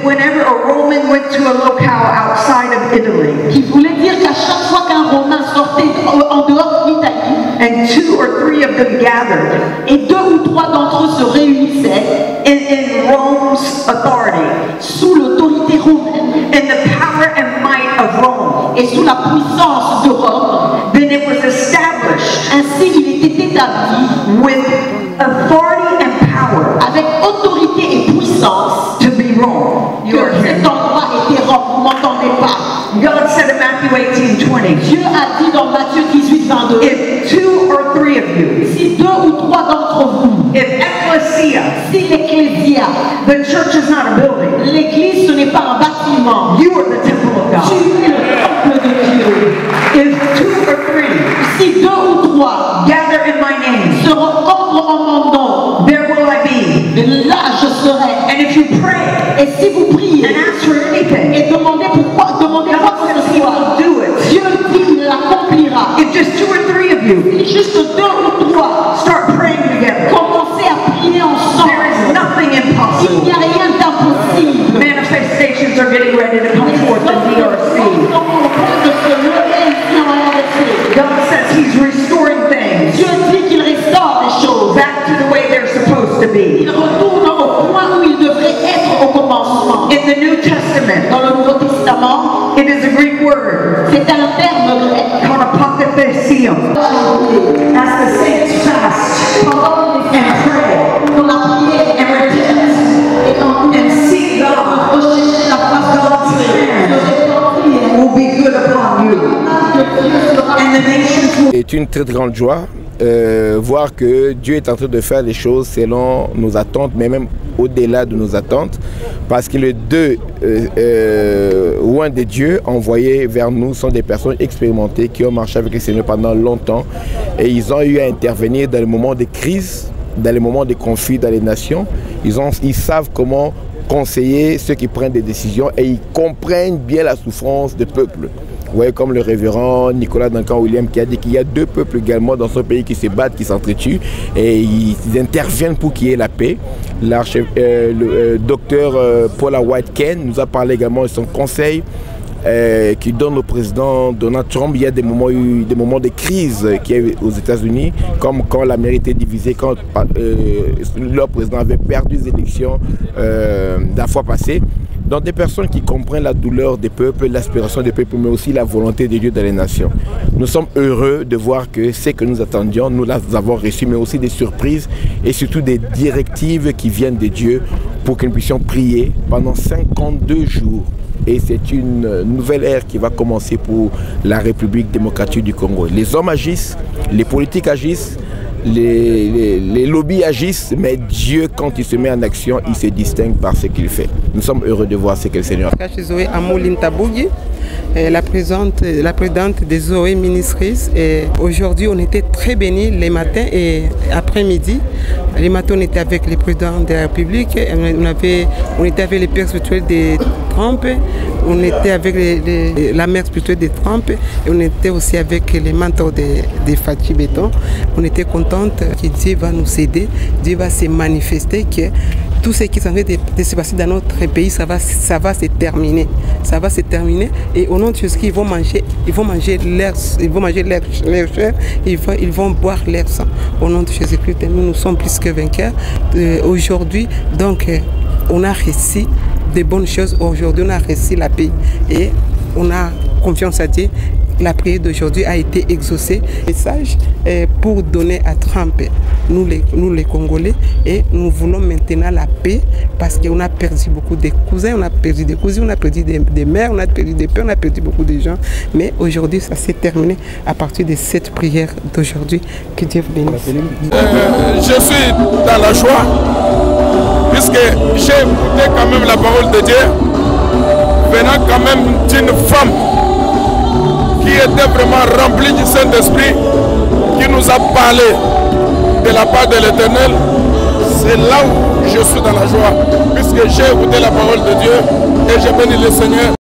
whenever a Roman went to a locale outside of Italy, qui voulait dire qu'à chaque fois qu'un Romain sortait en dehors de l'Italie, and 2 or 3 of them gathered, et 2 ou 3 d'entre eux se réunissaient in Rome's authority, sous l'autorité romaine in the power and might of Rome, et sous la puissance de Rome, then it was established ainsi il était établi with authority and power avec autorité et puissance to be Rome. You are que cet here. endroit était Rome. Vous ne m'entendez pas? God said in Matthew 18:20, Dieu a dit dans Matthieu 18, 22, if 2 or 3 of you, si 2 ou 3 d'entre vous, if ecclesia, si l'ecclésia, the church is not a building, l'église ce n'est pas un bâtiment, you are the temple of God. tu es le temple de Dieu. If 2 or 3 Si 2 ou 3 gather in my name, se rencontrent en mon nom, there will I be. là je serai. And if you pray Et si vous priez and ask for anything, et demandez pourquoi, demandez quoi God que says ce He soit, will do it. Dieu dit qu'il l'accomplira. If just 2 or 3 of you Si juste 2 ou 3 start praying together, commencez à prier ensemble, there is nothing il impossible. n'y a rien d'impossible. Manifestations are getting ready to come forth in DRC. God says He's restoring things Dieu dit qu'il restaure les choses. back to the way they're supposed to be. Il retourne au point où il devrait être au commencement. In the New Testament, Dans le Nouveau Testament, it is a Greek word c'est un terme grec. called apokathesium. As the saints fast and pray Dans la prière and repent and seek God, rechercher la face de God's hand will be good upon you. And the nations will. C'est une très grande joie voir que Dieu est en train de faire les choses selon nos attentes, mais même au-delà de nos attentes, parce que les 2 loin de Dieu envoyés vers nous sont des personnes expérimentées qui ont marché avec le Seigneur pendant longtemps et ils ont eu à intervenir dans les moments de crise, dans les moments de conflit dans les nations. Ils savent comment conseiller ceux qui prennent des décisions et ils comprennent bien la souffrance des peuples. Vous voyez, comme le révérend Nicolas Duncan-Williams qui a dit qu'il y a 2 peuples également dans son pays qui se battent, qui s'entretuent et ils interviennent pour qu'il y ait la paix. Le docteur Paula White-Ken nous a parlé également de son conseil qui donne au président Donald Trump. Il y a des moments de crise qui est aux États-Unis, comme quand l'Amérique était divisée, quand leur président avait perdu les élections la fois passée. Donc des personnes qui comprennent la douleur des peuples, l'aspiration des peuples, mais aussi la volonté de Dieu dans les nations. Nous sommes heureux de voir que ce que nous attendions, nous les avons reçus, mais aussi des surprises et surtout des directives qui viennent de Dieu pour que nous puissions prier pendant 52 jours. Et c'est une nouvelle ère qui va commencer pour la République démocratique du Congo. Les hommes agissent, les politiques agissent, les lobbies agissent, mais Dieu, quand il se met en action, il se distingue par ce qu'il fait. Nous sommes heureux de voir ce que le Seigneur a fait. Zoé Amouline Tabougi, la présidente des Zoé Ministries. Aujourd'hui, on était très bénis les matins et après-midi. Les matins, on était avec le président de la République, on était avec les pères spirituels de Trump, on était avec la mère spirituelle de Trump et on était aussi avec les mentors de Fachi Béton. On était contente que Dieu va nous aider, Dieu va se manifester, que tout ce qui est en train de se passer dans notre pays, ça va se terminer. Ça va se terminer et au nom de Jésus, ils vont manger leur chair, ils vont boire leur sang. Au nom de Jésus-Christ, nous sommes plus que vainqueurs. Aujourd'hui, donc, on a réussi de bonnes choses. Aujourd'hui, on a réussi la paix et on a confiance à Dieu. La prière d'aujourd'hui a été exaucée. Message pour donner à Trump, nous les Congolais, et nous voulons maintenant la paix parce qu'on a perdu beaucoup de cousins, on a perdu des cousines, on a perdu des mères, on a perdu des pères, on a perdu beaucoup de gens. Mais aujourd'hui, ça s'est terminé à partir de cette prière d'aujourd'hui. Que Dieu vous bénisse. Je suis dans la joie puisque j'ai écouté quand même la parole de Dieu venant quand même d'une femme qui était vraiment rempli du Saint-Esprit, qui nous a parlé de la part de l'Éternel. C'est là où je suis dans la joie, puisque j'ai écouté la parole de Dieu et j'ai béni le Seigneur.